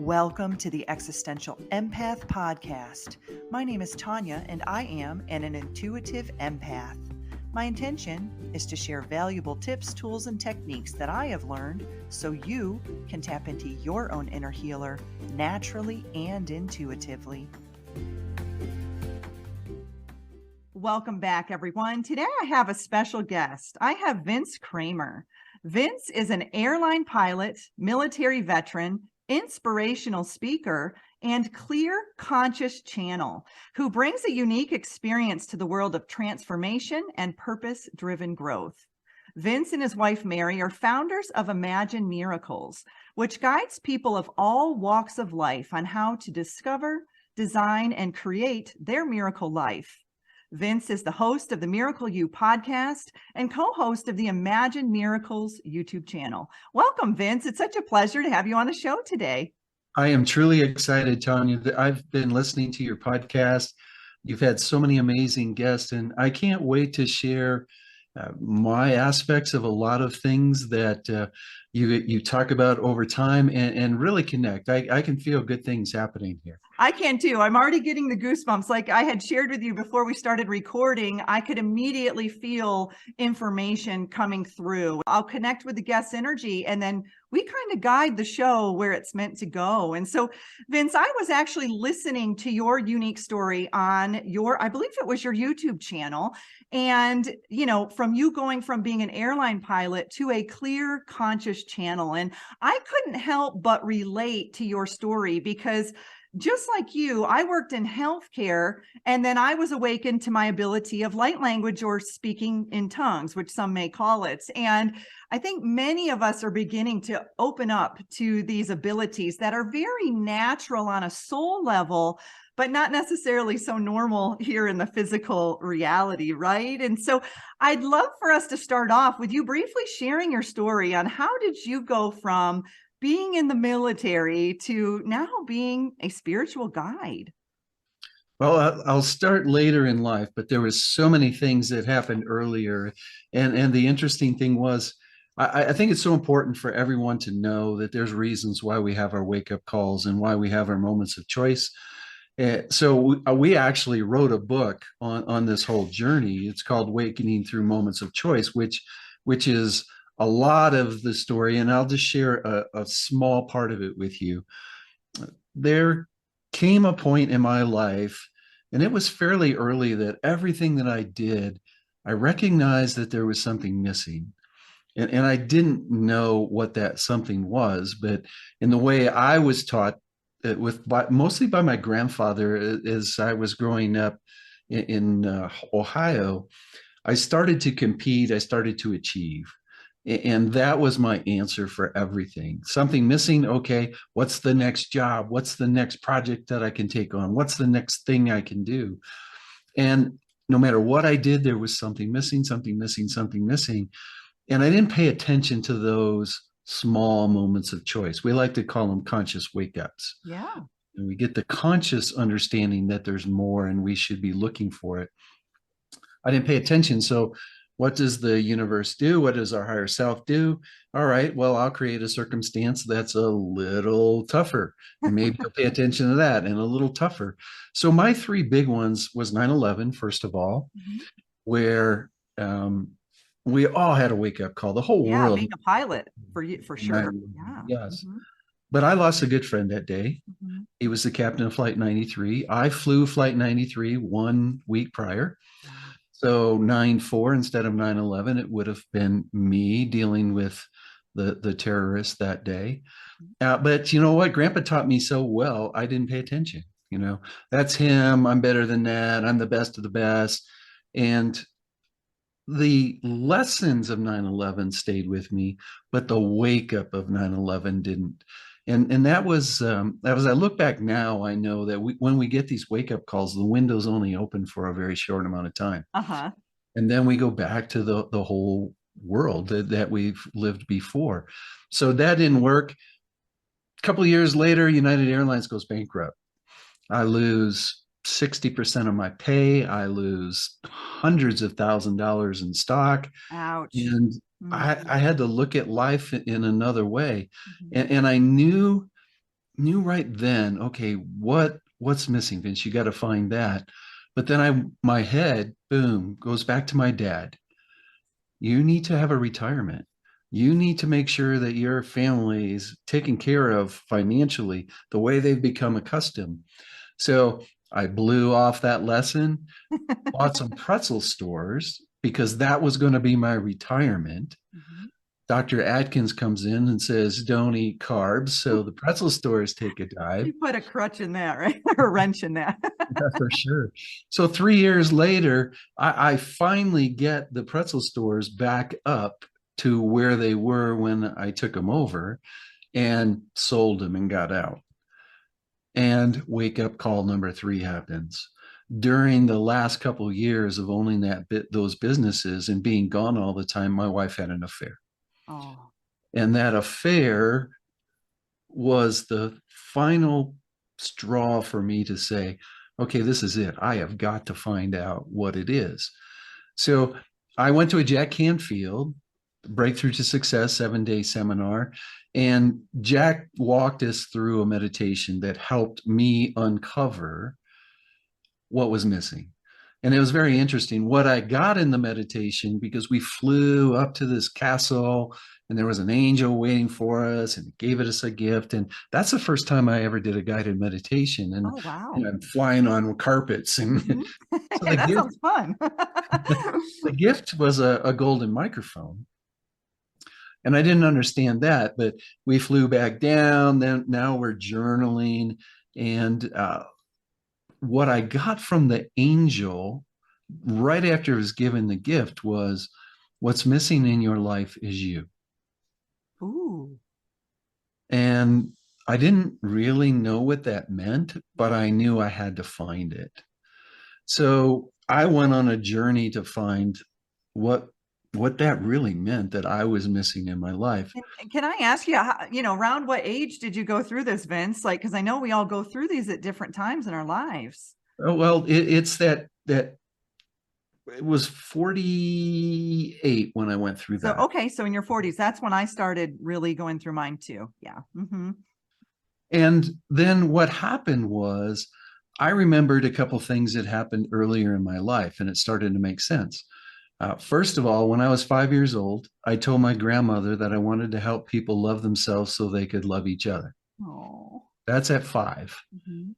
Welcome to the Existential Empath Podcast. My name is Tanya, and I am an intuitive empath. My intention is to share valuable tips, tools, and techniques that I have learned so you can tap into your own inner healer naturally and intuitively. Welcome back, everyone. Today I have a special guest. I have Vince Kramer. Vince is an airline pilot, military veteran, inspirational speaker, and clear conscious channel who brings a unique experience to the world of transformation and purpose-driven growth. Vince and his wife, Mary, are founders of Imagine Miracles, which guides people of all walks of life on how to discover, design, and create their miracle life. Vince is the host of the Miracle You podcast and co-host of the Imagine Miracles YouTube channel. Welcome, Vince. It's such a pleasure to have you on the show today. I am truly excited, Tanya. I've been listening to your podcast. You've had so many amazing guests, and I can't wait to share my aspects of a lot of things that you talk about over time and really connect. I can feel good things happening here. I can too. I'm already getting the goosebumps. Like I had shared with you before we started recording, I could immediately feel information coming through. I'll connect with the guest's energy, and then we kind of guide the show where it's meant to go. And so, Vince, I was actually listening to your unique story on I believe it was your YouTube channel. And, from you going from being an airline pilot to a clear conscious channel. And I couldn't help but relate to your story because just like you, I worked in healthcare, and then I was awakened to my ability of light language or speaking in tongues, which some may call it. And I think many of us are beginning to open up to these abilities that are very natural on a soul level, but not necessarily so normal here in the physical reality, right? And so I'd love for us to start off with you briefly sharing your story on how did you go from being in the military to now being a spiritual guide? Well, I'll start later in life, but there was so many things that happened earlier. And the interesting thing was, I think it's so important for everyone to know that there's reasons why we have our wake-up calls and why we have our moments of choice. So we actually wrote a book on this whole journey. It's called Awakening Through Moments of Choice, which is a lot of the story, and I'll just share a small part of it with you. There came a point in my life, and it was fairly early, that everything that I did, I recognized that there was something missing. And I didn't know what that something was, but in the way I was taught, mostly by my grandfather, as I was growing up in Ohio, I started to compete, I started to achieve. And that was my answer for everything. Something missing. Okay, what's the next job? What's the next project that I can take on? What's the next thing I can do? And no matter what I did, there was something missing, something missing, something missing. And I didn't pay attention to those small moments of choice. We like to call them conscious wake-ups. Yeah. And we get the conscious understanding that there's more and we should be looking for it. I didn't pay attention. So what does the universe do? What does our higher self do? All right, well, I'll create a circumstance that's a little tougher. And maybe I'll pay attention to that, and a little tougher. So my three big ones was 9/11, first of all, where we all had a wake-up call, the whole world. Being a pilot for you, for sure. Yes. But I lost a good friend that day. He was the captain of Flight 93. I flew Flight 93 1 week prior. So 9/4 instead of 9/11, it would have been me dealing with the terrorists that day. But you know what? Grandpa taught me so well, I didn't pay attention. That's him. I'm better than that. I'm the best of the best. And the lessons of 9/11 stayed with me, but the wake up of 9/11 didn't. And that was, as I look back now, I know that when we get these wake up calls, the window's only open for a very short amount of time. And then we go back to the whole world that we've lived before. So that didn't work. A couple of years later, United Airlines goes bankrupt. I lose 60% of my pay. I lose hundreds of $1,000s in stock. Ouch. And I had to look at life in another way. And I knew knew right then, okay, what's missing, Vince? You got to find that. But then my head, boom, goes back to my dad. You need to have a retirement. You need to make sure that your family is taken care of financially the way they've become accustomed. So I blew off that lesson, bought some pretzel stores because that was going to be my retirement. Mhm. Dr. Atkins comes in and says, don't eat carbs. So the pretzel stores take a dive. You put a crutch in that, right? Or a wrench in that. Yeah, for sure. So 3 years later, I finally get the pretzel stores back up to where they were when I took them over and sold them and got out. And wake up call number three happens. During the last couple of years of owning those businesses and being gone all the time, my wife had an affair. Oh, And that affair was the final straw for me to say, okay, this is it. I have got to find out what it is. So I went to a Jack Canfield Breakthrough to Success 7-day seminar, and Jack walked us through a meditation that helped me uncover what was missing. And it was very interesting what I got in the meditation, because we flew up to this castle and there was an angel waiting for us and gave it us a gift. And that's the first time I ever did a guided meditation. And oh you wow. know, I'm flying on carpets. And Mhm. so That sounds fun. the gift was a golden microphone. And I didn't understand that, but we flew back down. Then now we're journaling. And what I got from the angel right after I was given the gift was, what's missing in your life is you. Ooh. And I didn't really know what that meant, but I knew I had to find it. So I went on a journey to find what what that really meant that I was missing in my life. And can I ask you, around what age did you go through this, Vince? Like, because I know we all go through these at different times in our lives. Oh, well, it's that it was 48 when I went through So, that. okay, so in your 40s, that's when I started really going through mine too. Yeah. Hmm. And then what happened was I remembered a couple things that happened earlier in my life, and it started to make sense. First of all, when I was 5 years old, I told my grandmother that I wanted to help people love themselves so they could love each other. Oh. That's at 5. Hmm.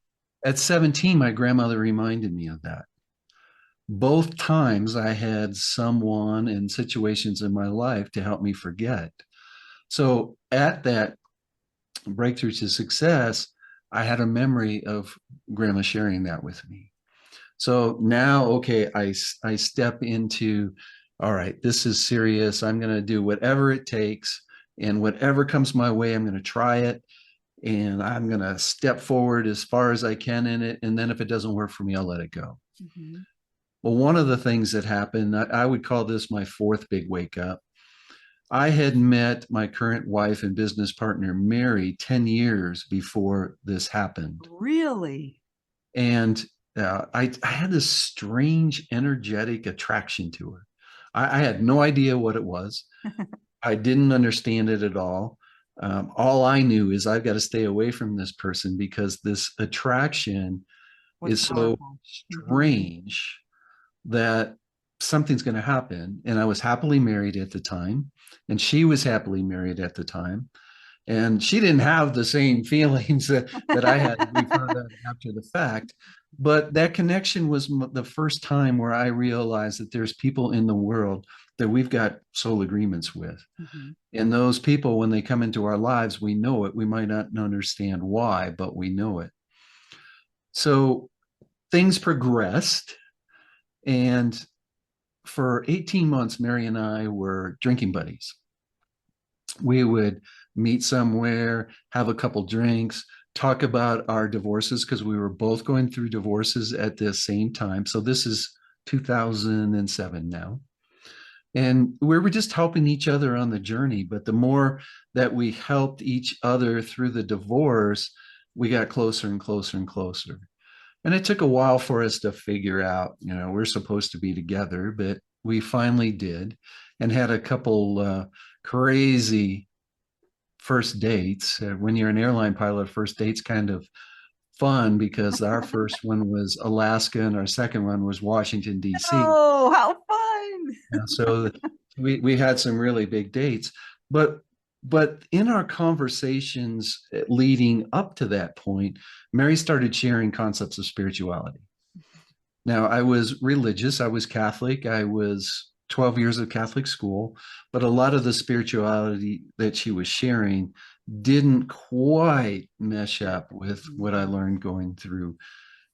At 17, my grandmother reminded me of that. Both times I had someone and situations in my life to help me forget. So at that breakthrough to success, I had a memory of grandma sharing that with me. So now, okay, I step into, all right, this is serious. I'm going to do whatever it takes, and whatever comes my way, I'm going to try it, and I'm going to step forward as far as I can in it. And then if it doesn't work for me, I'll let it go. Hmm. Well, one of the things that happened, I would call this my fourth big wake up. I had met my current wife and business partner, Mary, 10 years before this happened. Really? And I had this strange energetic attraction to her. I had no idea what it was. I didn't understand it at all. All I knew is I've got to stay away from this person because this attraction Was is so powerful. Hmm. strange that something's going to happen. And I was happily married at the time, and she was happily married at the time. And she didn't have the same feelings that I had. We found out after the fact. But that connection was the first time where I realized that there's people in the world that we've got soul agreements with. Hmm. And those people, when they come into our lives, we know it. We might not understand why, but we know it. So things progressed. And for 18 months, Mary and I were drinking buddies. We would meet somewhere, have a couple drinks, talk about our divorces because we were both going through divorces at the same time. So this is 2007 now. And we were just helping each other on the journey. But the more that we helped each other through the divorce, we got closer and closer and closer. And it took a while for us to figure out, we're supposed to be together, but we finally did and had a couple crazy first dates. When you're an airline pilot, first dates kind of fun because our first one was Alaska and our second one was Washington, D.C. Oh, how fun. And so we had some really big dates. But but in our conversations leading up to that point, Mary started sharing concepts of spirituality. Now, I was religious, I was Catholic, I was 12 years of Catholic school, but a lot of the spirituality that she was sharing didn't quite mesh up with what I learned going through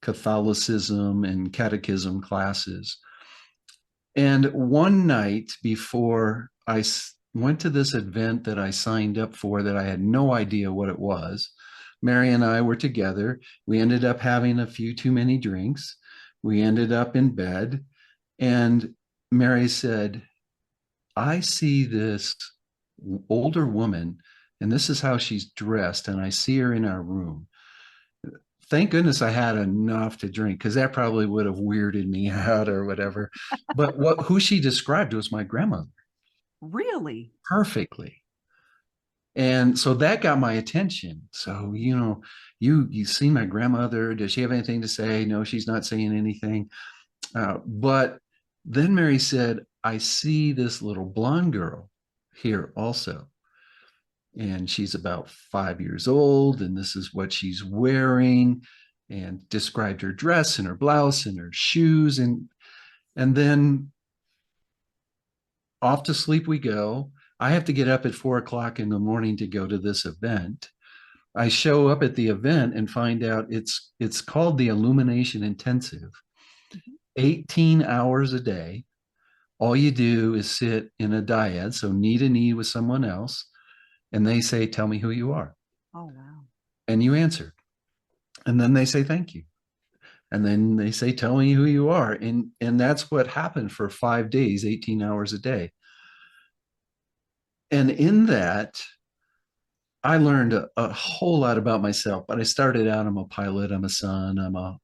Catholicism and catechism classes. And one night before went to this event that I signed up for that I had no idea what it was, Mary and I were together. We ended up having a few too many drinks. We ended up in bed. And Mary said, I see this older woman, and this is how she's dressed. And I see her in our room. Thank goodness I had enough to drink because that probably would have weirded me out or whatever. But who she described was my grandmother Really? perfectly. And so that got my attention. So, you see my grandmother. Does she have anything to say? No, she's not saying anything. But then Mary said, I see this little blonde girl here also. And she's about 5 years old, and this is what she's wearing, and described her dress and her blouse and her shoes. And then off to sleep we go. I have to get up at 4 o'clock in the morning to go to this event. I show up at the event and find out it's called the Illumination Intensive. 18 hours a day. All you do is sit in a dyad, so knee to knee with someone else, and they say, tell me who you are. Oh, wow. And you answer. And then they say, thank you. And then they say, tell me who you are. And that's what happened for 5 days, 18 hours a day. And in that, I learned a whole lot about myself. But I started out, I'm a pilot, I'm a son, I'm a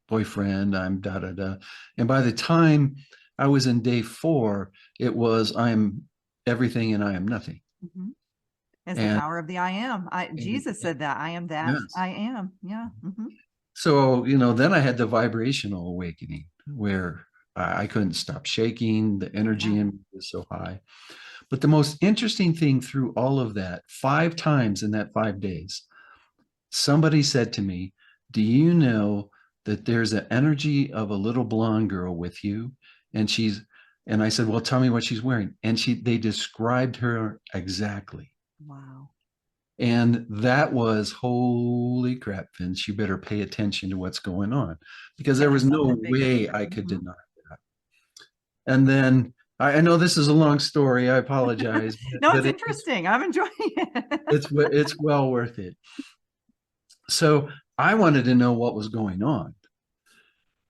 boyfriend, I'm da da da. And by the time I was in day 4, it was I'm everything and I am nothing. Mhm. As the And, power of the I am. Jesus said that I am that yes. I am. Yeah. Mhm. So, then I had the vibrational awakening where I couldn't stop shaking. The energy Yeah. in me was so high. But the most interesting thing through all of that, 5 times in that 5 days, somebody said to me, do you know that there's an energy of a little blonde girl with you? And and I said, well, tell me what she's wearing. And they described her exactly. Wow. And that was, holy crap, Vince, you better pay attention to what's going on because Yeah, there was there's no something bigger way here. I could Mhm. deny that. And then I know this is a long story. I apologize, No, but it's interesting. I'm enjoying it. it's well worth it. So I wanted to know what was going on.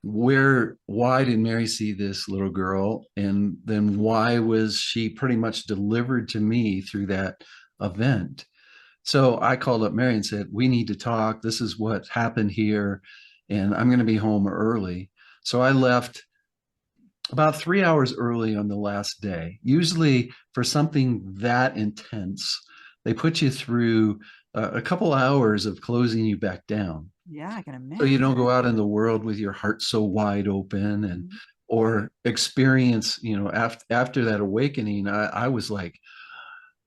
Why did Mary see this little girl? And then why was she pretty much delivered to me through that event? So I called up Mary and said, we need to talk. This is what happened here. And I'm going to be home early. So I left about 3 hours early on the last day. Usually, for something that intense, they put you through a couple hours of closing you back down. Yeah, I can So you don't imagine. go out in the world with your heart so wide open and Mhm. or experience, after that awakening, I was like,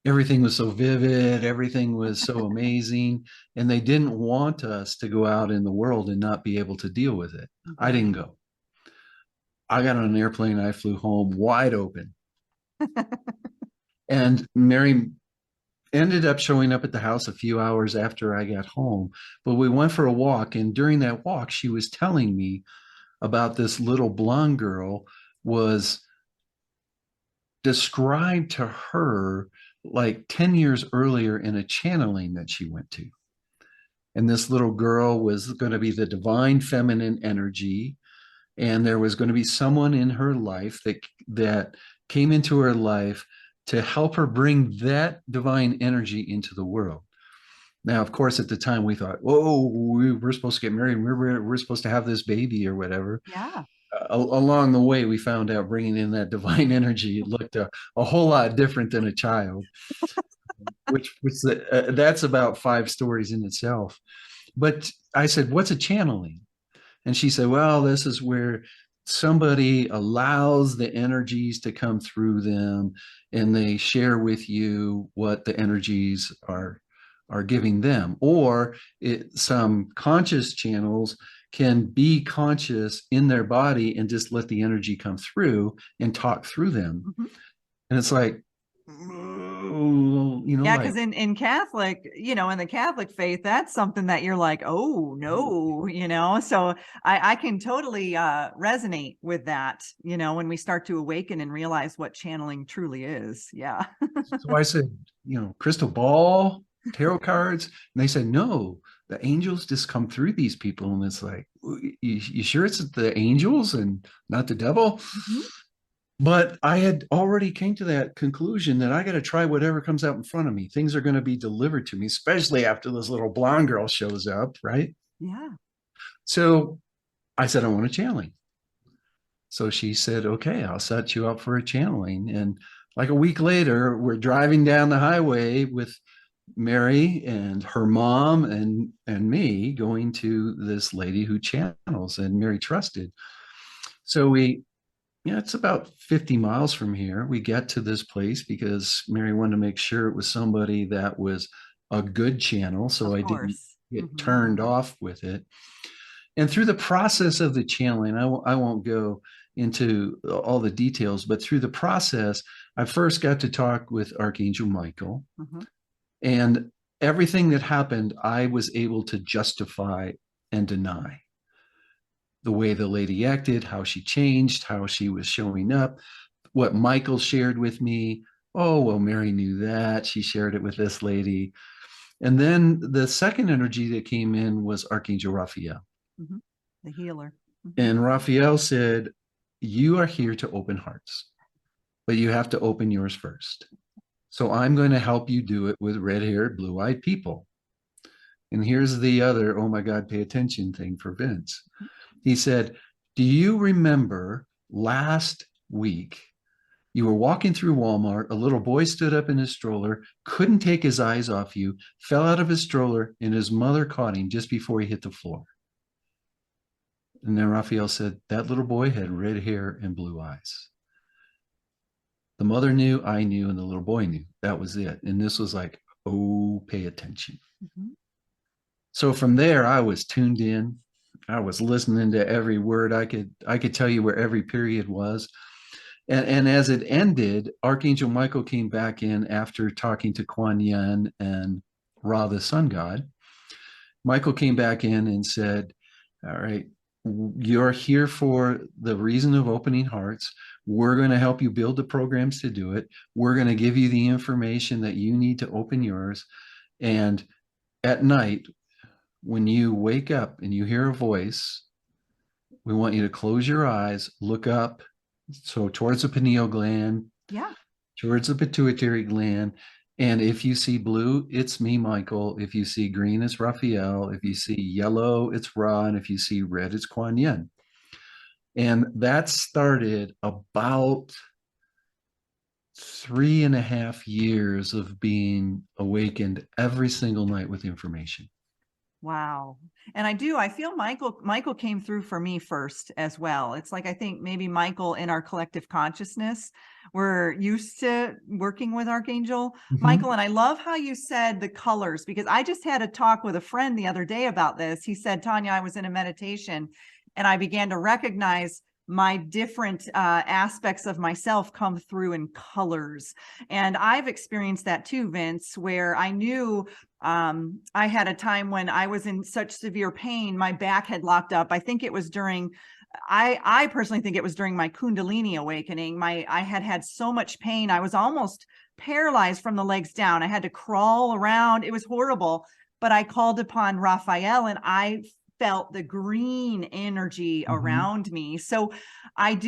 everything was so vivid, everything was so amazing, and they didn't want us to go out in the world and not be able to deal with it. I Mhm. didn't go. I got on an airplane, I flew home wide open. And Mary ended up showing up at the house a few hours after I got home, but we went for a walk, and during that walk she was telling me about this little blonde girl was described to her like 10 years earlier in a channeling that she went to. And this little girl was going to be the divine feminine energy, and there was going to be someone in her life that came into her life to help her bring that divine energy into the world. Now, of course, at the time we thought, "Whoa, we're supposed to get married. We're supposed to have this baby or whatever." Yeah. Along the way, we found out bringing in that divine energy, it looked a whole lot different than a child. that's about 5 stories in itself. But I said, what's a channeling? And she said, well, this is where somebody allows the energies to come through them and they share with you what the energies are giving them. Or some conscious channels can be conscious in their body and just let the energy come through and talk through them. Mhm. And it's like, Yeah, like, because in Catholic, in the Catholic faith, that's something that you're like, oh no, So I can totally resonate with that, when we start to awaken and realize what channeling truly is. Yeah. so I said, crystal ball, tarot cards. And they said, no, the angels just come through these people. And it's like, you sure it's the angels and not the devil? Mhm. But I had already came to that conclusion that I got to try whatever comes out in front of me. Things are going to be delivered to me, especially after this little blonde girl shows up, right? Yeah. So I said, I want a channeling. So she said, okay, I'll set you up for a channeling. And like a week later, we're driving down the highway with Mary and her mom and me going to this lady who channels, and Mary trusted. So it's about 50 miles from here. We get to this place because Mary wanted to make sure it was somebody that was a good channel, so Of I didn't course. get Mhm. turned off with it. And through the process of the channeling, I won't go into all the details, but through the process, I first got to talk with Archangel Michael, Mhm. and everything that happened, I was able to justify and deny. The way the lady acted, how she changed, how she was showing up, what Michael shared with me. Oh, well, Mary knew that. She shared it with this lady. And then the second energy that came in was Archangel Raphael. Mhm. The healer. Mhm. And Raphael said, you are here to open hearts, but you have to open yours first. So I'm going to help you do it with red haired, blue eyed people. And here's the other, oh my God, pay attention thing for Vince. He said, do you remember last week you were walking through Walmart, a little boy stood up in his stroller, couldn't take his eyes off you, fell out of his stroller, and his mother caught him just before he hit the floor. And then Raphael said, that little boy had red hair and blue eyes. The mother knew, I knew, and the little boy knew. That was it. And this was like, oh, pay attention. Mhm. So from there, I was tuned in. I was listening to every word. I could tell you where every period was. And as it ended, Archangel Michael came back in after talking to Kuan Yin and Ra, the sun god. Michael came back in and said, all right, you're here for the reason of opening hearts. We're going to help you build the programs to do it. We're going to give you the information that you need to open yours. And at night, when you wake up and you hear a voice, we want you to close your eyes, look up, so towards the pineal gland, Yeah. towards the pituitary gland. And if you see blue, it's me, Michael. If you see green, it's Raphael. If you see yellow, it's Ra. And if you see red, it's Kuan Yin. And that started about 3.5 years of being awakened every single night with information. Wow. And I feel Michael came through for me first as well. It's like, I think maybe Michael in our collective consciousness, we're used to working with Archangel Mhm. Michael. And I love how you said the colors, because I just had a talk with a friend the other day about this. He said, Tanya, I was in a meditation and I began to recognize my different aspects of myself come through in colors. And I've experienced that too, Vince, where I knew I had a time when I was in such severe pain, my back had locked up. I think it was during, I personally think it was during my Kundalini awakening. I had so much pain. I was almost paralyzed from the legs down. I had to crawl around. It was horrible, but I called upon Raphael and I felt the green energy Mhm. around me. So I'm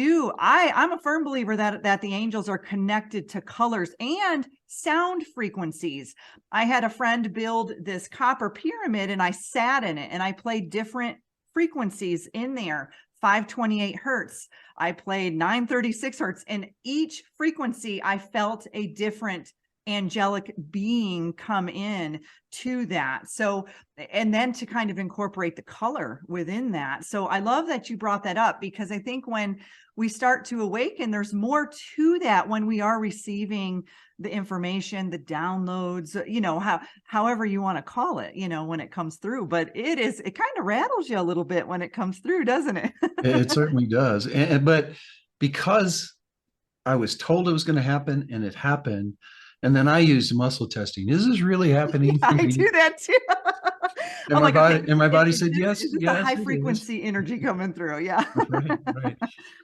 a firm believer that the angels are connected to colors and sound frequencies. I had a friend build this copper pyramid and I sat in it and I played different frequencies in there. 528 hertz. I played 936 hertz, and each frequency I felt a different angelic being come in to that. So, and then to kind of incorporate the color within that. So I love that you brought that up, because I think when we start to awaken, there's more to that when we are receiving the information, the downloads, however you want to call it, when it comes through. But it kind of rattles you a little bit when it comes through, doesn't it? It certainly does. But because I was told it was going to happen and it happened, and then I used muscle testing. Is this really happening to I me? do that too. And I'm my like, okay, body, and my body said, yes, is this a yes, high it is. frequency energy coming through? Yeah. Right, right.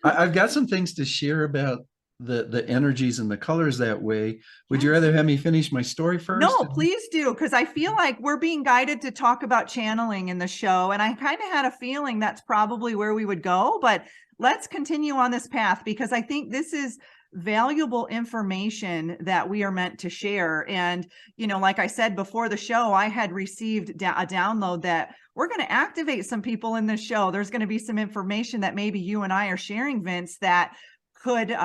I've got some things to share about the energies and the colors that way. Would you Yes. rather have me finish my story first? No, please do, because I feel like we're being guided to talk about channeling in the show. And I kind of had a feeling that's probably where we would go, but let's continue on this path, because I think this is valuable information that we are meant to share. And, like I said before the show, I had received a download that we're going to activate some people in this show. There's going to be some information that maybe you and I are sharing, Vince, that could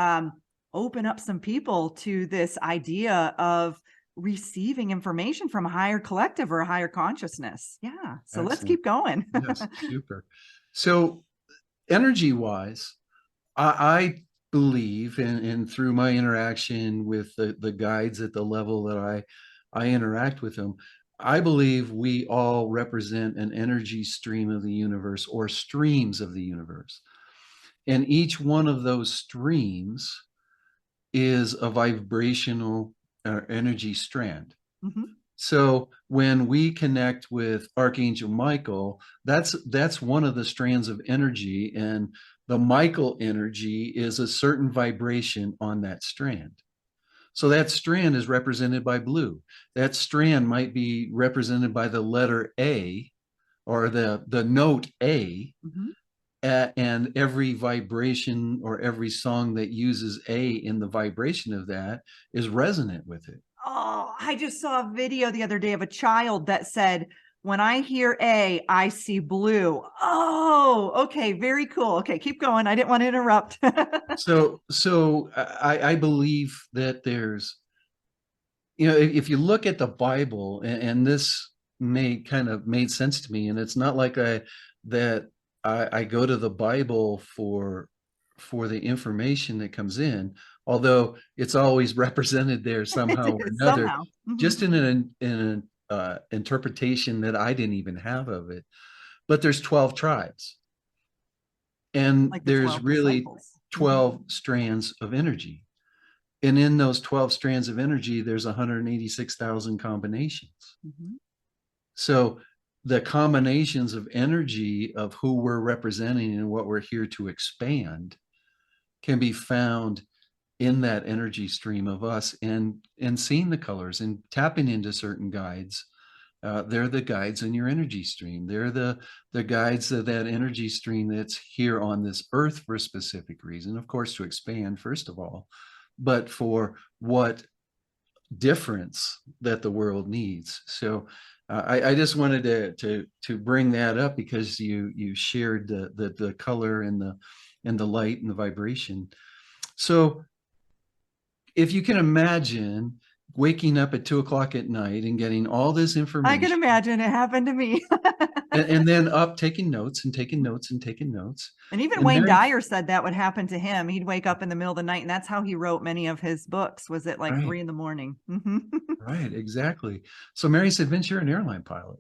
open up some people to this idea of receiving information from a higher collective or a higher consciousness. Yeah. So let's Excellent. keep going. Yes, super. So energy wise, I believe, and through my interaction with the guides at the level that I interact with them, I believe we all represent an energy stream of the universe, or streams of the universe. And each one of those streams is a vibrational energy strand. Mhm. So when we connect with Archangel Michael, that's one of the strands of energy, and the Michael energy is a certain vibration on that strand. So that strand is represented by blue. That strand might be represented by the letter A, or the note A, Mhm. and every vibration or every song that uses A in the vibration of that is resonant with it. Oh, I just saw a video the other day of a child that said, when I hear A, I see blue. Oh, okay. Very cool. Okay. Keep going. I didn't want to interrupt. So I believe that there's, if you look at the Bible, and this made sense to me, and it's not like I go to the Bible for the information that comes in, although it's always represented there It somehow or is another, somehow. Mhm. just in an interpretation that I didn't even have of it. But there's 12 tribes, and Like the there's 12 really disciples. Mhm. 12 strands of energy. And in those 12 strands of energy, there's 186,000 combinations. Mhm. So the combinations of energy of who we're representing and what we're here to expand can be found in that energy stream of us, and seeing the colors and tapping into certain guides. They're the guides in your energy stream. They're the guides of that energy stream that's here on this earth for a specific reason, of course, to expand, first of all, but for what difference that the world needs. So I just wanted to bring that up, because you shared the color and the light and the vibration. So if you can imagine waking up at 2 o'clock at night and getting all this I can information, imagine it happened to me. and then up taking notes and taking notes and taking notes. And even And Wayne Mary, Dyer said that would happen to him. He'd wake up in the middle of the night, and that's how he wrote many of his books, was at like right, 3 a.m. Mhm. right, exactly. So Mary said, Vince, you're an airline pilot.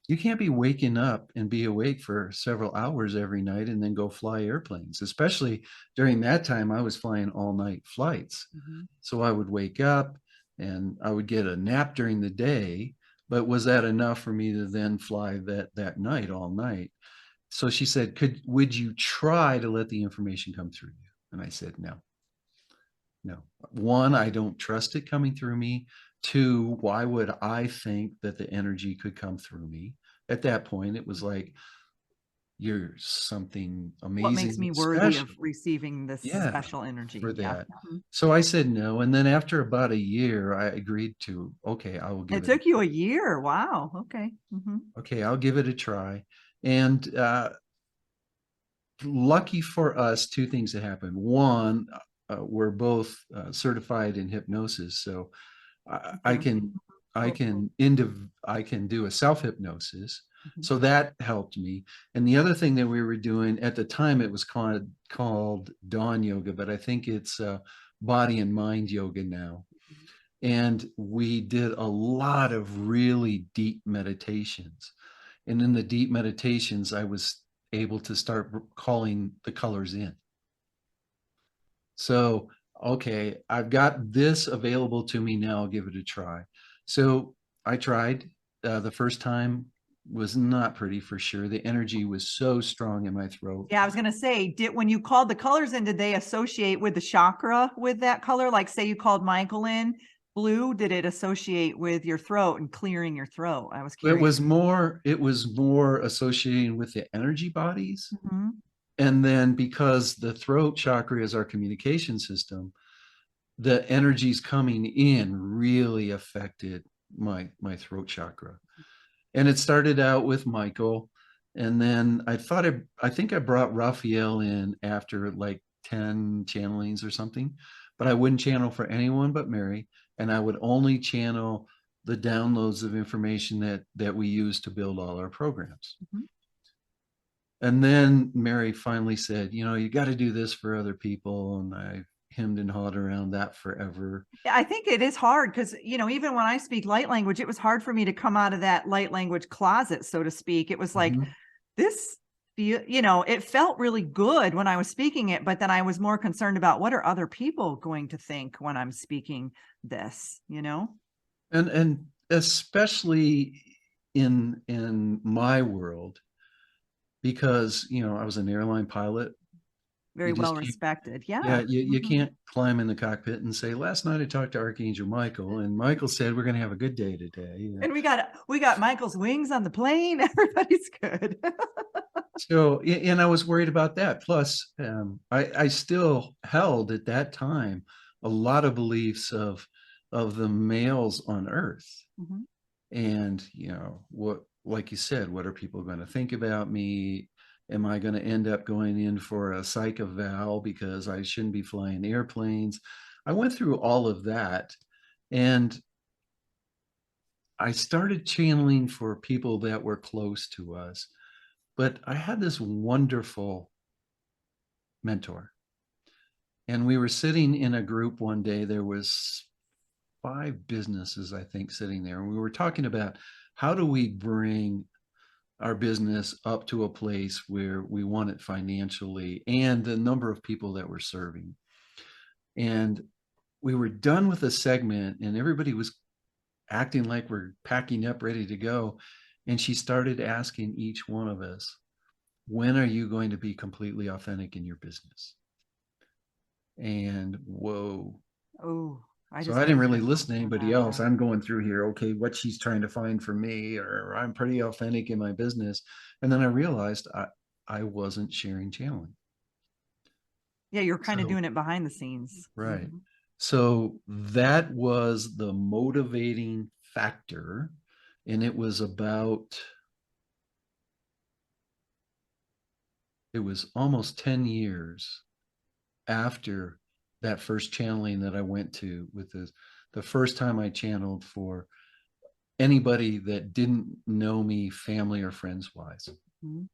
You can't be waking up and be awake for several hours every night and then go fly airplanes. Especially during that time, I was flying all night flights. Mhm. So I would wake up and I would get a nap during the day, but was that enough for me to then fly that night, all night? So she said, would you try to let the information come through you? And I said, no, no. One, I don't trust it coming through me. Two, why would I think that the energy could come through me? At that point, it was like, you're something What makes amazing, me worthy of special. receiving this Yeah, special energy? for Yeah. that. Mhm. So I said no. And then after about a year, I agreed to, okay, I will give It it a took you a year. Wow. Okay. Mhm. okay, I'll give it a try. And lucky for us, two things that happened. One, we're both certified in hypnosis. So I Yeah. can Oh, I can do a self hypnosis. mhm. So that helped me. And the other thing that we were doing at the time, it was called dawn yoga, but I think it's body and mind yoga now. And we did a lot of really deep meditations. And in the deep meditations, I was able to start calling the colors in. So, okay, I've got this available to me now. I'll give it a try. So I tried. The first time was not pretty for sure. The energy was so strong in my throat. Yeah, I was gonna say, did when you called the colors in, did they associate with the chakra with that color? Like, say you called Michael in blue, did it associate with your throat and clearing your throat? I was curious. It was more associating with the energy bodies. Mhm. And then because the throat chakra is our communication system, the energies coming in really affected my throat chakra. And it started out with Michael, and then I think I brought Raphael in after like 10 channelings or something, but I wouldn't channel for anyone but Mary, and I would only channel the downloads of information that we use to build all our programs. Mhm. And then Mary finally said, you got to do this for other people, and I hemmed and hawed around that forever. Yeah, I think it is hard because, even when I speak light language, it was hard for me to come out of that light language closet, so to speak. It was like, Mhm. this it felt really good when I was speaking it, but then I was more concerned about what are other people going to think when I'm speaking this? And especially in my world, because I was an airline pilot. Very You well just can't, respected. yeah, Yeah. you Mhm. can't climb in the cockpit and say, last night I talked to Archangel Michael, and Michael said we're going to have a good day today. And we got Michael's wings on the plane. Everybody's good. So, and I was worried about that. Plus, I still held at that time a lot of beliefs of the males on Earth. Mhm. And, what, like you said, what are people going to think about me? Am I going to end up going in for a psych eval because I shouldn't be flying airplanes? I went through all of that, and I started channeling for people that were close to us. But I had this wonderful mentor, and we were sitting in a group one day. There was 5 businesses, I think, sitting there, and we were talking about how do we bring our business up to a place where we want it financially and the number of people that we're serving. And we were done with a segment, and everybody was acting like we're packing up ready to go. And she started asking each one of us, when are you going to be completely authentic in your business? And whoa. Oh, I So just I got didn't really listen to goosebumps on anybody that. else. I'm going through here, okay, what she's trying to find for me, or I'm pretty authentic in my business. And then I realized I wasn't sharing channeling. Yeah, you're kind of So, doing it behind the scenes. right. Mhm. So that was the motivating factor. And it was almost 10 years after that first channeling that I went to, with the first time I channeled for anybody that didn't know me, family or friends wise. Mhm.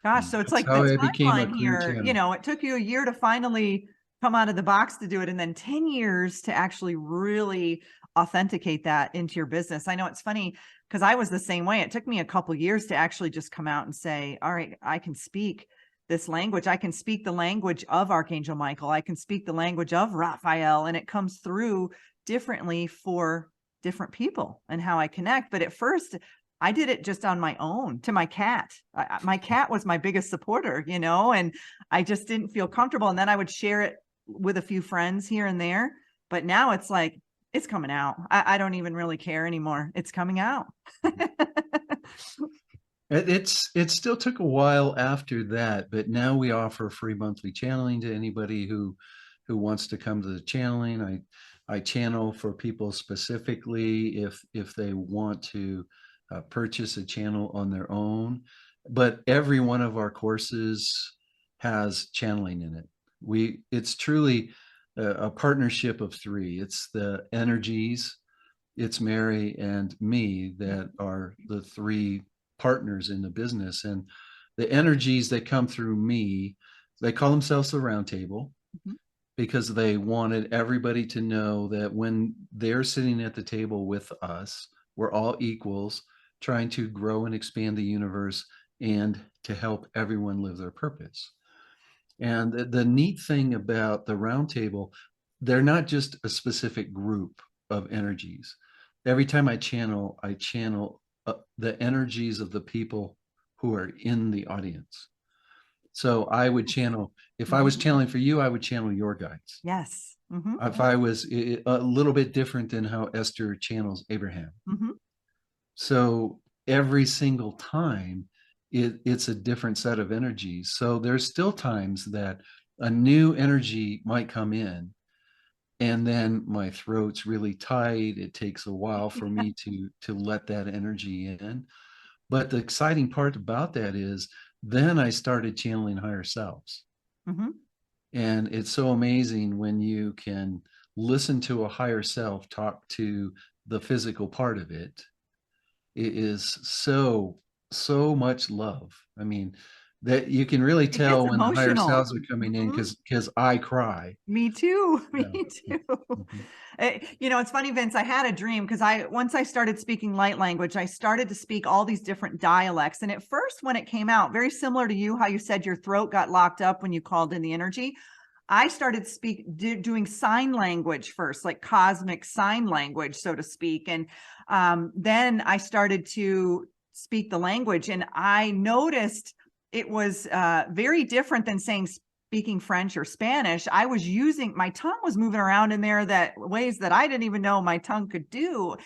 Gosh, And so it's that's like how the I became a timeline clear here, channel. it took you a year to finally come out of the box to do it, and then 10 years to actually really authenticate that into your business. I know it's funny because I was the same way. It took me a couple years to actually just come out and say, all right, I can speak this language. I can speak the language of Archangel Michael. I can speak the language of Raphael, and it comes through differently for different people and how I connect. But at first, I did it just on my own to my cat. My cat was my biggest supporter, and I just didn't feel comfortable. And then I would share it with a few friends here and there. But now it's like, it's coming out. I don't even really care anymore. It's coming out. It still took a while after that, but now we offer free monthly channeling to anybody who wants to come to the channeling. I channel for people specifically if they want to purchase a channel on their own. But every one of our courses has channeling in it. It's truly a partnership of three. It's the energies, it's Mary and me that are the three partners in the business. And the energies that come through me, they call themselves the round table Mhm. because they wanted everybody to know that when they're sitting at the table with us, we're all equals trying to grow and expand the universe and to help everyone live their purpose. And the neat thing about the round table, they're not just a specific group of energies. Every time I channel the energies of the people who are in the audience. So I would channel, if I was Mhm. channeling for you, I would channel your guides. Yes. Hmm. If I was a little bit different than how Esther channels Abraham. Hmm. So every single time it's a different set of energies. So there's still times that a new energy might come in and then my throat's really tight. It takes a while for me to let that energy in. But the exciting part about that is then I started channeling higher selves. Hmm. And it's so amazing when you can listen to a higher self talk to the physical part of it. It is so much love. I mean, that you can really It gets tell when the higher emotional. selves are coming in Mhm. because I cry. Me too. Me Yeah. too. Mhm. It's funny, Vince. I had a dream because once I started speaking light language, I started to speak all these different dialects. And at first, when it came out, very similar to you, how you said your throat got locked up when you called in the energy. I started doing sign language first, like cosmic sign language, so to speak. And then I started to speak the language, and I noticed it was very different than saying speaking French or Spanish. I was using my tongue was moving around in there that ways that I didn't even know my tongue could do.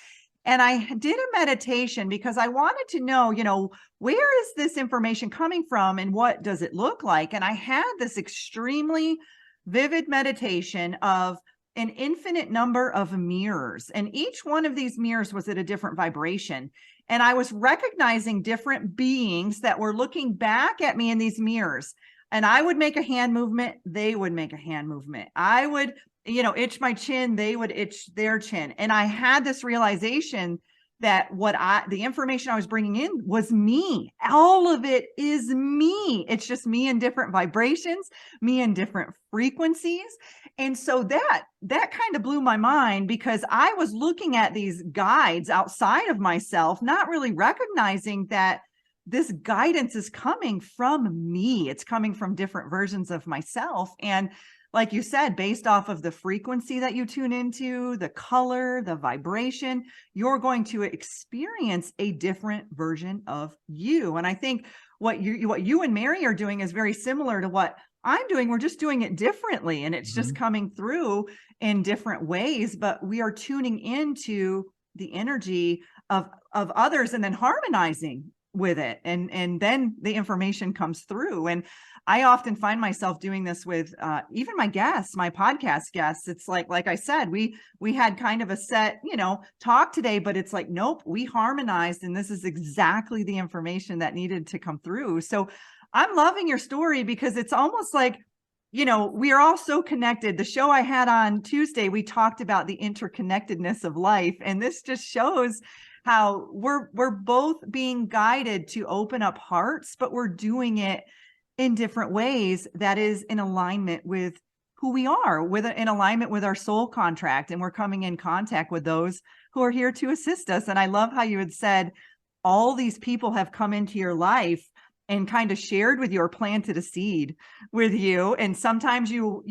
And I did a meditation because I wanted to know, where is this information coming from and what does it look like? And I had this extremely vivid meditation of an infinite number of mirrors, and each one of these mirrors was at a different vibration. And I was recognizing different beings that were looking back at me in these mirrors. And I would make a hand movement, they would make a hand movement. I would, itch my chin, they would itch their chin. And I had this realization that the information I was bringing in was me. All of it is me. It's just me in different vibrations, me in different frequencies. And so that kind of blew my mind because I was looking at these guides outside of myself, not really recognizing that this guidance is coming from me. It's coming from different versions of myself. And like you said, based off of the frequency that you tune into, the color, the vibration, you're going to experience a different version of you. And I think what you and Mary are doing is very similar to what I'm doing. We're just doing it differently, and it's just Mhm. coming through in different ways, but we are tuning into the energy of others and then harmonizing with it, and then the information comes through. And I often find myself doing this with even my guests, my podcast guests. It's like I said, we had kind of a set, talk today, but it's like, nope, we harmonized, and this is exactly the information that needed to come through. So I'm loving your story because it's almost like, we are all so connected. The show I had on Tuesday, we talked about the interconnectedness of life, and this just shows how we're both being guided to open up hearts, but we're doing it in different ways that is in alignment with who we are, in alignment with our soul contract, and we're coming in contact with those who are here to assist us. And I love how you had said all these people have come into your life and kind of shared with you or planted a seed with you, and sometimes you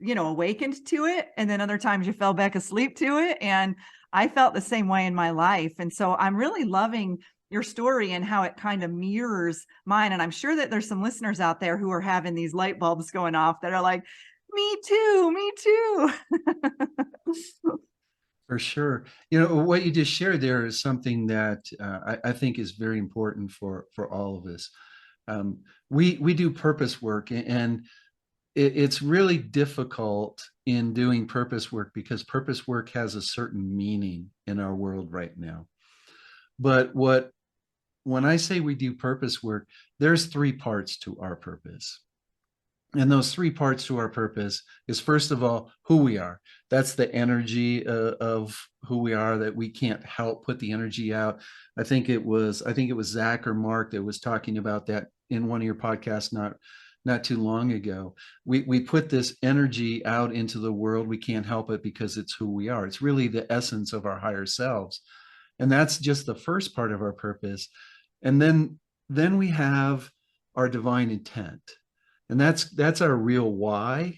awakened to it, and then other times you fell back asleep to it. And I felt the same way in my life. And so I'm really loving your story and how it kind of mirrors mine. And I'm sure that there's some listeners out there who are having these light bulbs going off that are like, me too, me too. For sure. What you just shared there is something that I think is very important for all of us. We do purpose work, and it's really difficult in doing purpose work because purpose work has a certain meaning in our world right now. But when I say we do purpose work, there's three parts to our purpose. And those three parts to our purpose is, first of all, who we are. That's the energy of who we are, that we can't help put the energy out. I think it was Zach or Mark that was talking about that in one of your podcasts not too long ago. We put this energy out into the world. We can't help it because it's who we are. It's really the essence of our higher selves. And that's just the first part of our purpose. And then we have our divine intent. And that's our real why.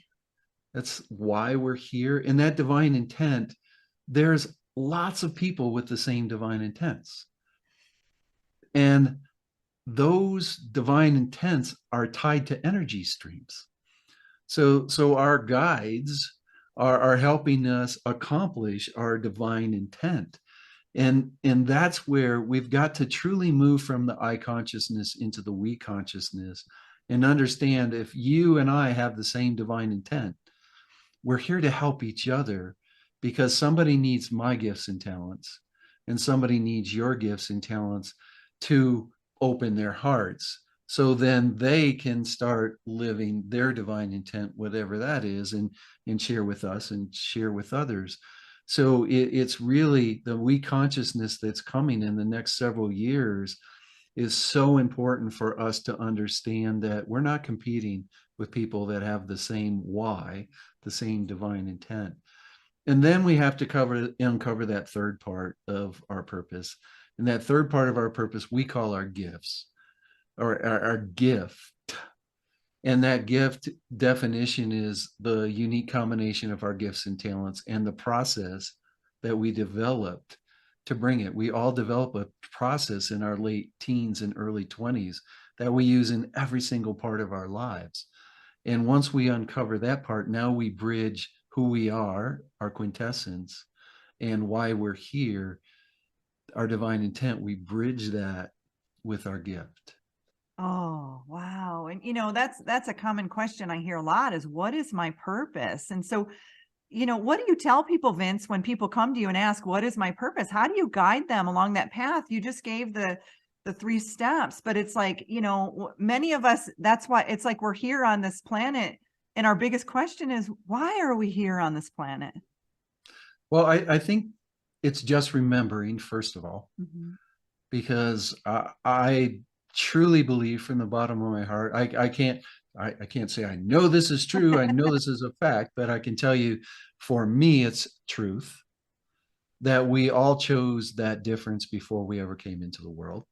That's why we're here. And that divine intent, there's lots of people with the same divine intents. And those divine intents are tied to energy streams. So our guides are helping us accomplish our divine intent. And that's where we've got to truly move from the I consciousness into the we consciousness, and understand, if you and I have the same divine intent, we're here to help each other, because somebody needs my gifts and talents, and somebody needs your gifts and talents to open their hearts, so then they can start living their divine intent, whatever that is, and share with us and share with others. So it's really the we consciousness that's coming in the next several years is so important for us to understand, that we're not competing with people that have the same why, the same divine intent. And then we have to uncover that third part of our purpose. And that third part of our purpose we call our gifts, or our gift. And that gift definition is the unique combination of our gifts and talents and the process that we developed to bring it. We all develop a process in our late teens and early 20s that we use in every single part of our lives. And once we uncover that part, now we bridge who we are, our quintessence, and why we're here, our divine intent. We bridge that with our gift. Oh, wow. And that's a common question I hear a lot, is what is my purpose? And so, what do you tell people, Vince, when people come to you and ask, what is my purpose? How do you guide them along that path? You just gave the three steps, but it's like, many of us, that's why it's like we're here on this planet. And our biggest question is, why are we here on this planet? Well, I think it's just remembering, first of all, Mhm. because I truly believe from the bottom of my heart, I can't say I know this is true, I know this is a fact, but I can tell you, for me, it's truth, that we all chose that difference before we ever came into the world.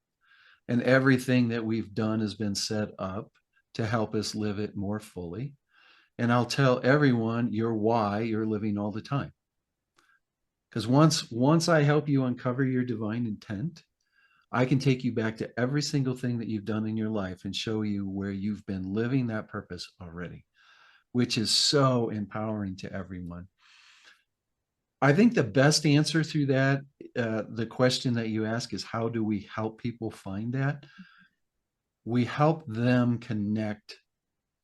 And everything that we've done has been set up to help us live it more fully. And I'll tell everyone your why you're living all the time. Because once I help you uncover your divine intent, I can take you back to every single thing that you've done in your life and show you where you've been living that purpose already, which is so empowering to everyone. I think the best answer through that, the question that you ask, is how do we help people find that? We help them connect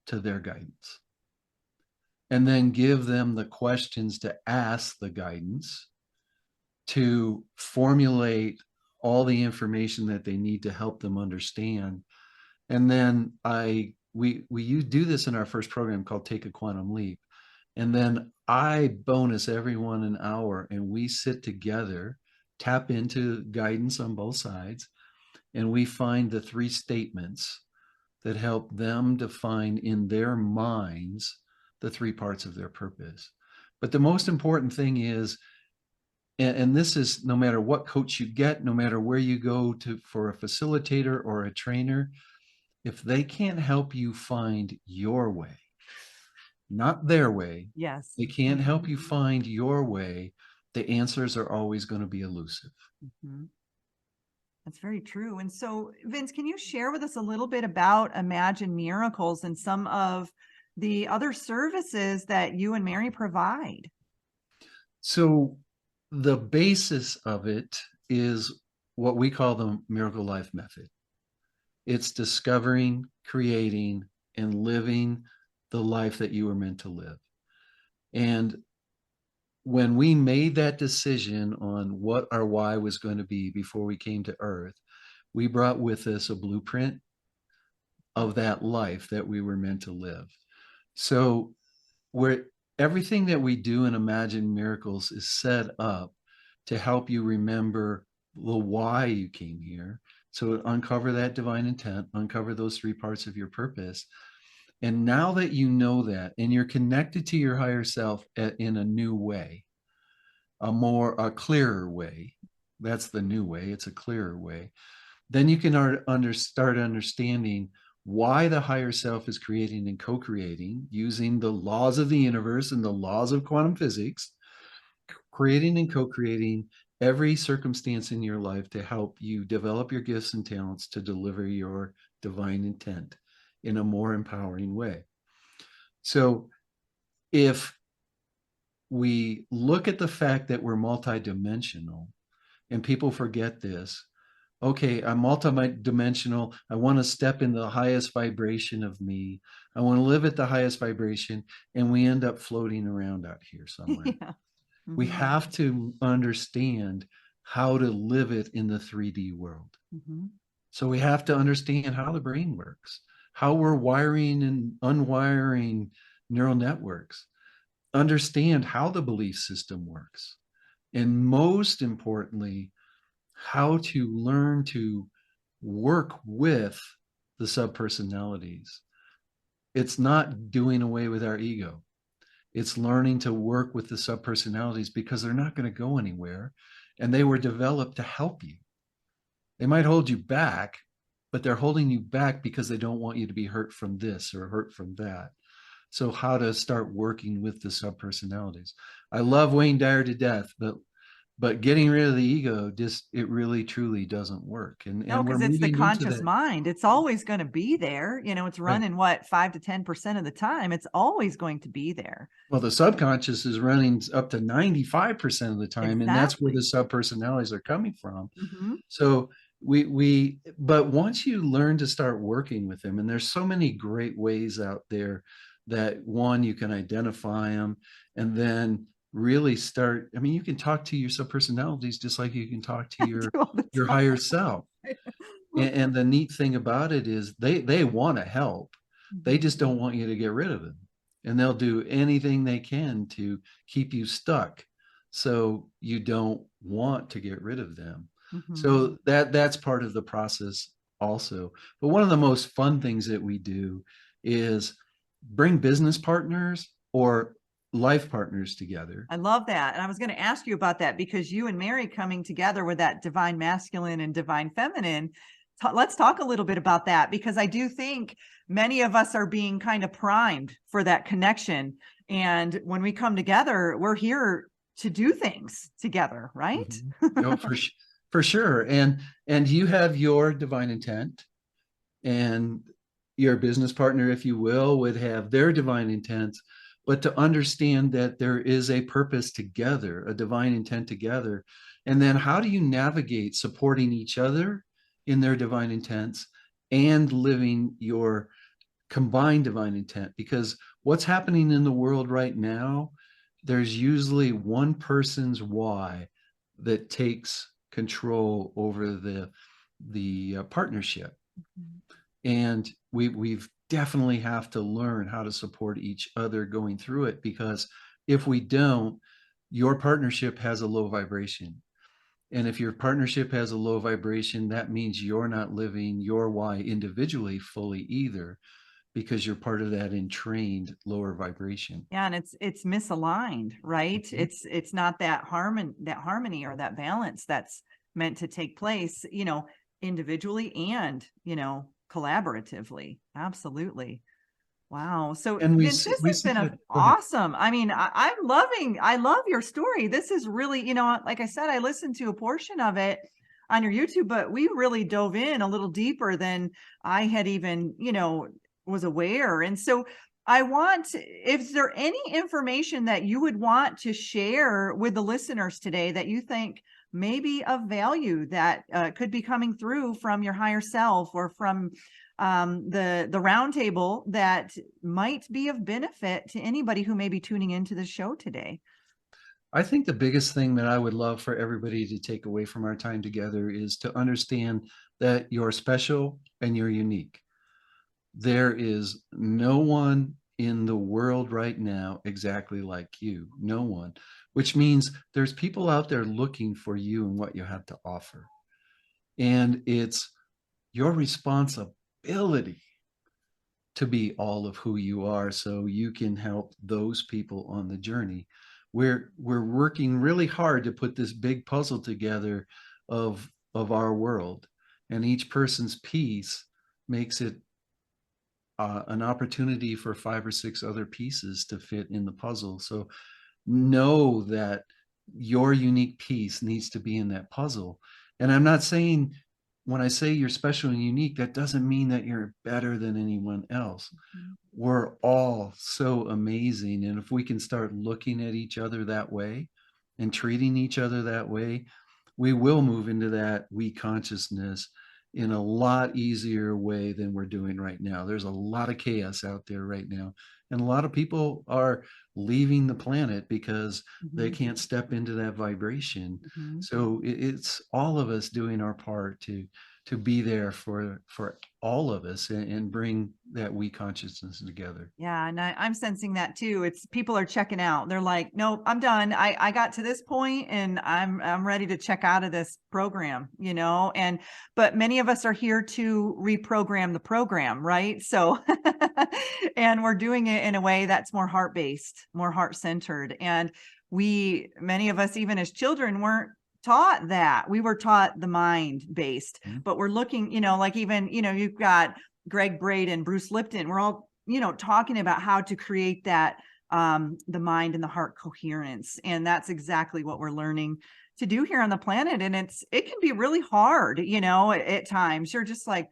to their guidance, and then give them the questions to ask the guidance to formulate all the information that they need to help them understand. And then we do this in our first program called Take a Quantum Leap. And then I bonus everyone an hour, and we sit together, tap into guidance on both sides, and we find the three statements that help them define in their minds the three parts of their purpose. But the most important thing is, and this is no matter what coach you get, no matter where you go to for a facilitator or a trainer, if they can't help you find your way, not their way, Yes. they can't help you find your way, the answers are always going to be elusive. Mhm. That's very true. And so, Vince, can you share with us a little bit about Imagine Miracles and some of the other services that you and Mary provide? So the basis of it is what we call the Miracle Life Method. It's discovering, creating, and living the life that you were meant to live. And when we made that decision on what our why was going to be before we came to Earth, we brought with us a blueprint of that life that we were meant to live. So where everything that we do in Imagine Miracles is set up to help you remember the why you came here. So uncover that divine intent, uncover those three parts of your purpose. And now that you know that, and you're connected to your higher self in a new way, a clearer way, that's the new way, it's a clearer way, then you can start understanding why the higher self is creating and co-creating using the laws of the universe and the laws of quantum physics, creating and co-creating every circumstance in your life to help you develop your gifts and talents to deliver your divine intent in a more empowering way. So if we look at the fact that we're multidimensional, and people forget this, okay, I'm multidimensional. I want to step in the highest vibration of me. I want to live at the highest vibration. And we end up floating around out here somewhere. Yeah. We Mhm. have to understand how to live it in the 3D world. Mhm. So we have to understand how the brain works, how we're wiring and unwiring neural networks, understand how the belief system works. And most importantly, how to learn to work with the subpersonalities. It's not doing away with our ego. It's learning to work with the subpersonalities because they're not going to go anywhere. And they were developed to help you. They might hold you back, but they're holding you back because they don't want you to be hurt from this or hurt from that. So how to start working with the subpersonalities. I love Wayne Dyer to death, but getting rid of the ego, just it really truly doesn't work. No, And we're because it's the moving into conscious that. mind. It's always going to be there. It's Right. running what, 5 to 10% of the time. It's always going to be there. Well, the subconscious is running up to 95% of the time, and that's where the Exactly. subpersonalities are coming from. Mhm. So but once you learn to start working with them, and there's so many great ways out there that one, you can identify them, and then really start. I mean, you can talk to your subpersonalities just like you can talk to I do all the your time. higher self. And the neat thing about it is they want to help. They Mhm. just don't want you to get rid of them. And they'll do anything they can to keep you stuck so you don't want to get rid of them. Mhm. So that's part of the process also. But one of the most fun things that we do is bring business partners or life partners together. I love that. And I was going to ask you about that because you and Mary coming together with that divine masculine and divine feminine. Let's talk a little bit about that because I do think many of us are being kind of primed for that connection. And when we come together, we're here to do things together, right? Mhm. Oh, for sure. And you have your divine intent, and your business partner, if you will, would have their divine intent. But to understand that there is a purpose together, a divine intent together, and then how do you navigate supporting each other in their divine intents and living your combined divine intent? Because what's happening in the world right now, there's usually one person's why that takes control over the partnership. Mhm. And we've definitely have to learn how to support each other going through it, because if we don't, your partnership has a low vibration. And if your partnership has a low vibration, that means you're not living your why individually fully either, because you're part of that entrained lower vibration. Yeah, and it's misaligned, right? Mhm. It's not that harmony or that balance that's meant to take place, individually and, collaboratively. Absolutely. Wow. So And Vince, this we has see been that. Go ahead. awesome. I mean, I love your story. This is really, like I said, I listened to a portion of it on your YouTube, but we really dove in a little deeper than I had even, was aware. And so if there any information that you would want to share with the listeners today that you think may be of value that could be coming through from your higher self or from the roundtable that might be of benefit to anybody who may be tuning into the show today. I think the biggest thing that I would love for everybody to take away from our time together is to understand that you're special and you're unique. There is no one in the world right now exactly like you. No one. Which means there's people out there looking for you and what you have to offer. And it's your responsibility to be all of who you are so you can help those people on the journey. We're working really hard to put this big puzzle together of our world, and each person's piece makes it an opportunity for 5 or 6 other pieces to fit in the puzzle. So know that your unique piece needs to be in that puzzle. And I'm not saying, when I say you're special and unique, that doesn't mean that you're better than anyone else. Mhm. We're all so amazing. And if we can start looking at each other that way and treating each other that way, we will move into that we consciousness in a lot easier way than we're doing right now. There's a lot of chaos out there right now. And a lot of people are leaving the planet because they Mhm. can't step into that vibration. Mhm. So it's all of us doing our part to be there for all of us and bring that we consciousness together. Yeah, and I'm sensing that too. It's people are checking out. They're like, "Nope, I'm done. I got to this point and I'm ready to check out of this program," you know? And but many of us are here to reprogram the program, right? So and we're doing it in a way that's more heart-based, more heart-centered. And many of us even as children weren't taught that. We were taught the mind based, Mhm. but we're looking, you know, like even, you know, you've got Greg Braden, Bruce Lipton, we're all, you know, talking about how to create that the mind and the heart coherence. And that's exactly what we're learning to do here on the planet. And it can be really hard, you know, at times. You're just like,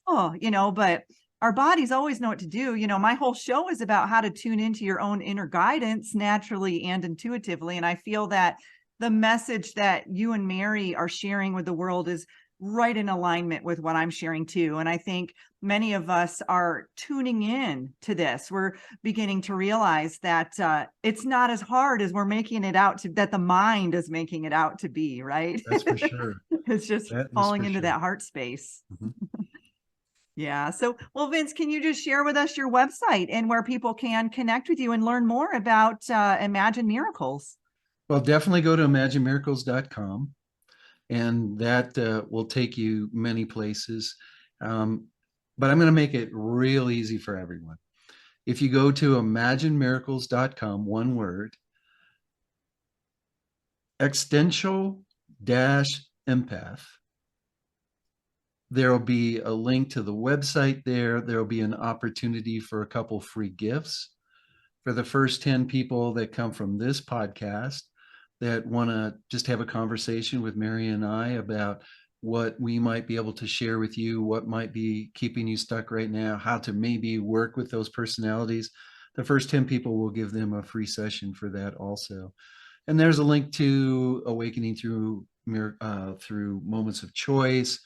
oh, you know, but our bodies always know what to do. You know, my whole show is about how to tune into your own inner guidance naturally and intuitively. And I feel that the message that you and Mary are sharing with the world is right in alignment with what I'm sharing too. And I think many of us are tuning in to this. We're beginning to realize that it's not as hard as we're making it out to, that the mind is making it out to be, right? That's for sure. It's just That is falling for into sure. that heart space. Mhm. Yeah. So, well, Vince, can you just share with us your website and where people can connect with you and learn more about Imagine Miracles? Well, definitely go to imaginemiracles.com, and that will take you many places. Um, but I'm going to make it real easy for everyone. If you go to imaginemiracles.com, one word, existential dash empath, there will be a link to the website there. There will be an opportunity for a couple free gifts for the first 10 people that come from this podcast that want to just have a conversation with Mary and I about what we might be able to share with you, what might be keeping you stuck right now, how to maybe work with those personalities. The first 10 people will give them a free session for that also. And there's a link to awakening through moments of choice.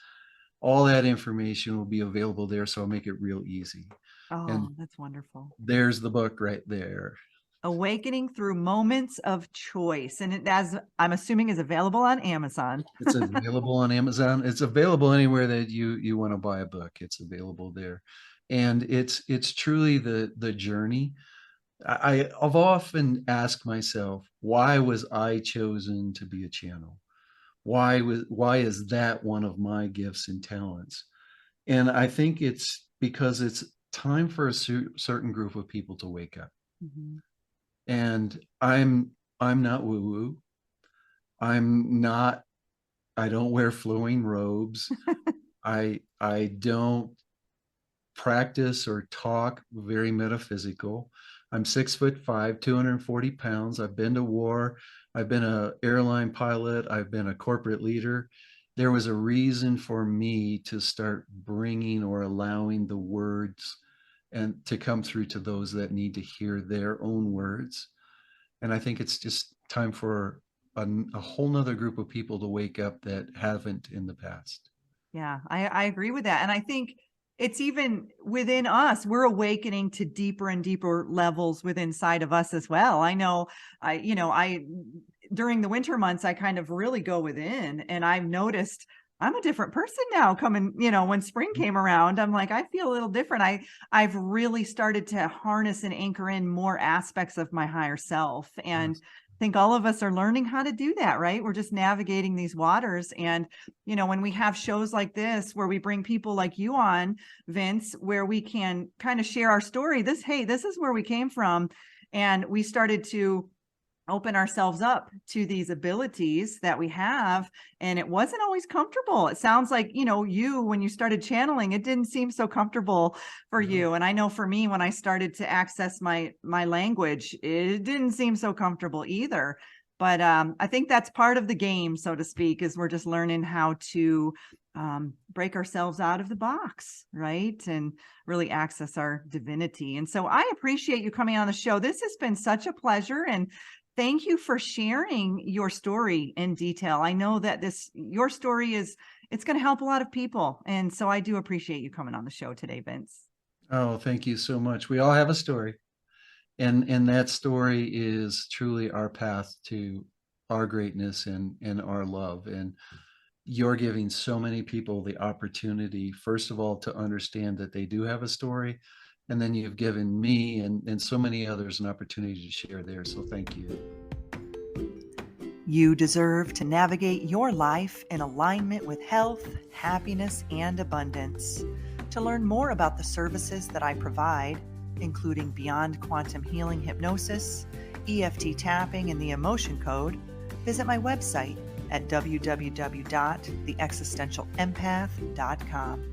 All that information will be available there, so I'll make it real easy. And Oh, that's wonderful. there's the book right there. Awakening Through Moments of Choice. And it, as I'm assuming, is available on Amazon. It's available on Amazon. It's available anywhere that you want to buy a book. It's available there. And it's truly the journey. I've often asked myself, why was I chosen to be a channel? Why is that one of my gifts and talents? And I think it's because it's time for a certain group of people to wake up. Mhm. And I'm not woo woo. I'm not I don't wear flowing robes. I don't practice or talk very metaphysical. I'm 6'5", 240 pounds. I've been to war. I've been an airline pilot. I've been a corporate leader. There was a reason for me to start bringing or allowing the words and to come through to those that need to hear their own words. And I think it's just time for a whole nother group of people to wake up that haven't in the past. Yeah, I agree with that. And I think it's even within us, we're awakening to deeper and deeper levels within inside of us as well. I know I during the winter months, I kind of really go within and I've noticed I'm a different person now coming, when spring came around, I'm like, I feel a little different. I've really started to harness and anchor in more aspects of my higher self. And Yes. I think all of us are learning how to do that, right? We're just navigating these waters. And, when we have shows like this, where we bring people like you on, Vince, where we can kind of share our story, hey, this is where we came from. And we started to open ourselves up to these abilities that we have, and it wasn't always comfortable. It sounds like, when you started channeling, it didn't seem so comfortable for No. you. And I know for me, when I started to access my language, it didn't seem so comfortable either. But I think that's part of the game, so to speak, is we're just learning how to break ourselves out of the box, right? And really access our divinity. And so I appreciate you coming on the show. This has been such a pleasure. And thank you for sharing your story in detail. I know that your story it's going to help a lot of people. And so I do appreciate you coming on the show today, Vince. Oh, thank you so much. We all have a story. And that story is truly our path to our greatness and our love. And you're giving so many people the opportunity, first of all, to understand that they do have a story. And then you've given me and so many others an opportunity to share theirs. So thank you. You deserve to navigate your life in alignment with health, happiness, and abundance. To learn more about the services that I provide, including Beyond Quantum Healing Hypnosis, EFT tapping, and the Emotion Code, visit my website at www.theexistentialempath.com.